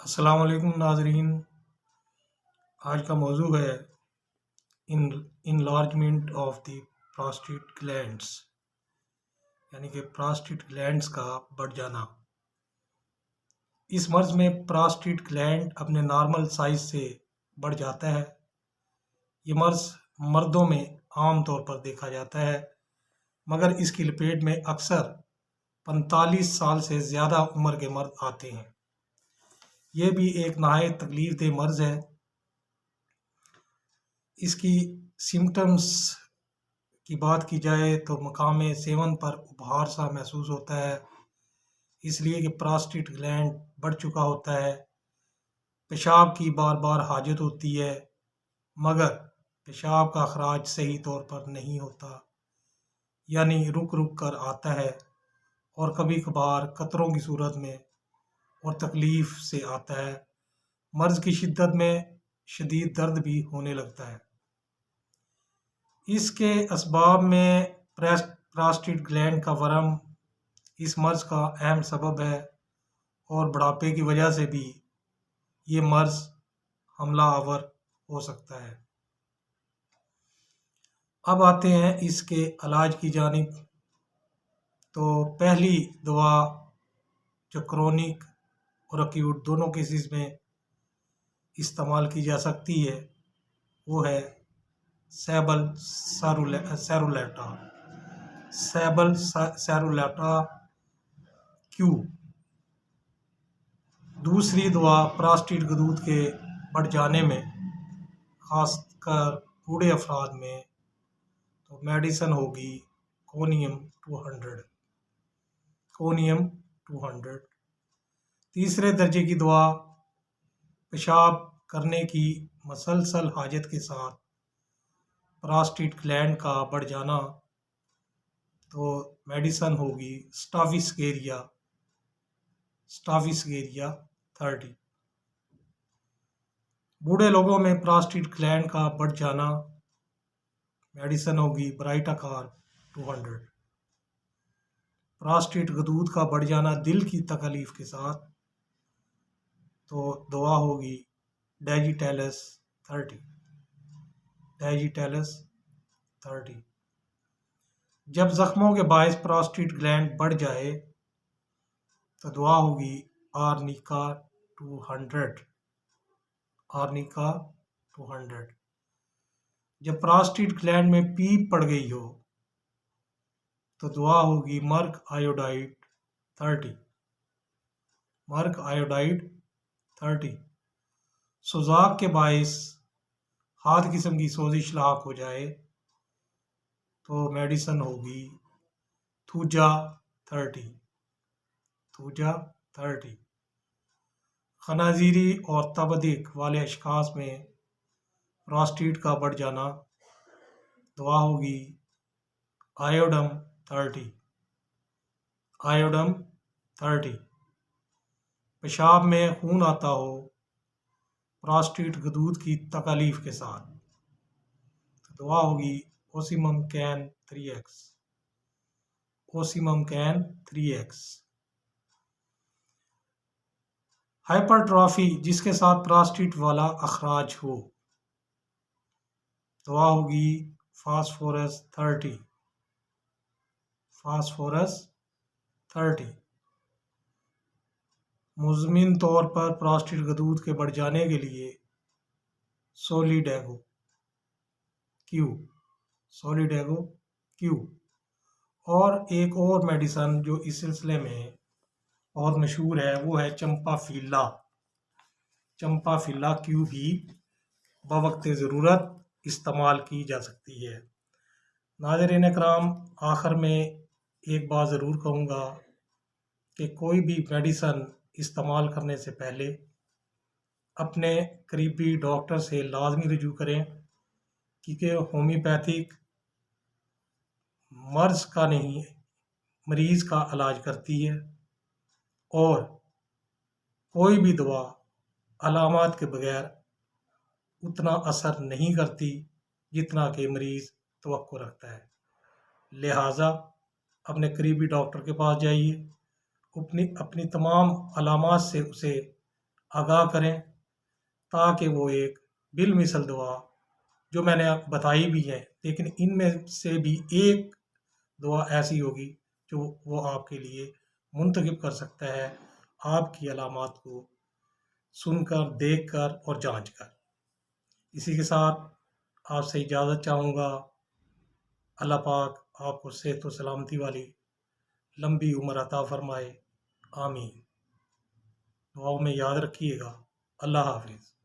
السلام علیکم ناظرین، آج کا موضوع ہے enlargement of the prostate glands, یعنی کہ پراسٹیٹ گلینڈس کا بڑھ جانا۔ اس مرض میں پراسٹیٹ گلینڈ اپنے نارمل سائز سے بڑھ جاتا ہے۔ یہ مرض مردوں میں عام طور پر دیکھا جاتا ہے، مگر اس کی لپیٹ میں اکثر 45 سال سے زیادہ عمر کے مرد آتے ہیں۔ یہ بھی ایک نہایت تکلیف دہ مرض ہے۔ اس کی سمٹمز کی بات کی جائے تو مقام سیون پر ابھار سا محسوس ہوتا ہے، اس لیے کہ پراسٹیٹ گلینڈ بڑھ چکا ہوتا ہے۔ پیشاب کی بار بار حاجت ہوتی ہے، مگر پیشاب کا اخراج صحیح طور پر نہیں ہوتا، یعنی رک رک کر آتا ہے اور کبھی کبھار قطروں کی صورت میں اور تکلیف سے آتا ہے۔ مرض کی شدت میں شدید درد بھی ہونے لگتا ہے۔ اس کے اسباب میں پراسٹیٹ گلینڈ کا ورم اس مرض کا اہم سبب ہے، اور بڑھاپے کی وجہ سے بھی یہ مرض حملہ آور ہو سکتا ہے۔ اب آتے ہیں اس کے علاج کی جانب۔ تو پہلی دوا جو کرونک اور ایکیوٹ دونوں کیسز میں استعمال کی جا سکتی ہے وہ ہے سیبل سیرولیٹا کیو۔ دوسری دوا پراسٹیٹ غدود کے بڑھ جانے میں، خاص کر بوڑھے افراد میں، تو میڈیسن ہوگی کونیم 200۔ تیسرے درجے کی دوا پیشاب کرنے کی مسلسل حاجت کے ساتھ پراسٹیٹ گلینڈ کا بڑھ جانا، تو میڈیسن ہوگی اسٹافیسکیریا 30۔ بوڑھے لوگوں میں پراسٹیٹ گلینڈ کا بڑھ جانا، میڈیسن ہوگی برائٹاکار 200۔ پراسٹیٹ غدود کا بڑھ جانا دل کی تکلیف کے ساتھ، تو دوا ہوگی ڈیجیٹیلس 30۔ جب زخموں کے باعث پراسٹیٹ گلینڈ بڑھ جائے تو دعا ہوگی آرنیکا 200۔ جب پراسٹیٹ گلینڈ میں پیپ پڑ گئی ہو تو دعا ہوگی مرک آیوڈائڈ 30۔ سوزاک کے باعث ہاتھ قسم کی سوزش لاحق ہو جائے تو میڈیسن ہوگی تھوجا 30۔ خنازیری اور تبدیق والے اشخاص میں پراسٹیٹ کا بڑھ جانا، دوا ہوگی آیوڈم 30۔ پیشاب میں خون آتا ہو پراسٹیٹ غدود کی تکالیف کے ساتھ، تو دوا ہوگی اوسیمم کین 3x۔ ہائپرٹرافی جس کے ساتھ پراسٹیٹ والا اخراج ہو، دوا ہوگی فاسفورس 30۔ مزمن طور پر پراسٹیٹ غدود کے بڑھ جانے کے لیے سولیڈیگو کیو اور ایک اور میڈیسن جو اس سلسلے میں بہت مشہور ہے وہ ہے چمپافیلا کیو بھی بوقت ضرورت استعمال کی جا سکتی ہے۔ ناظرین کرام، آخر میں ایک بات ضرور کہوں گا کہ کوئی بھی میڈیسن استعمال کرنے سے پہلے اپنے قریبی ڈاکٹر سے لازمی رجوع کریں، کیونکہ ہومیوپیتھک مرض کا نہیں، مریض کا علاج کرتی ہے، اور کوئی بھی دوا علامات کے بغیر اتنا اثر نہیں کرتی جتنا کہ مریض توقع رکھتا ہے۔ لہٰذا اپنے قریبی ڈاکٹر کے پاس جائیے، اپنی تمام علامات سے اسے آگاہ کریں، تاکہ وہ ایک بالمثل دعا جو میں نے بتائی بھی ہے، لیکن ان میں سے بھی ایک دعا ایسی ہوگی جو وہ آپ کے لیے منتخب کر سکتا ہے، آپ کی علامات کو سن کر، دیکھ کر اور جانچ کر۔ اسی کے ساتھ آپ سے اجازت چاہوں گا۔ اللہ پاک آپ کو صحت و سلامتی والی لمبی عمر عطا فرمائے، آمین۔ دعاؤں میں یاد رکھیے گا۔ اللہ حافظ۔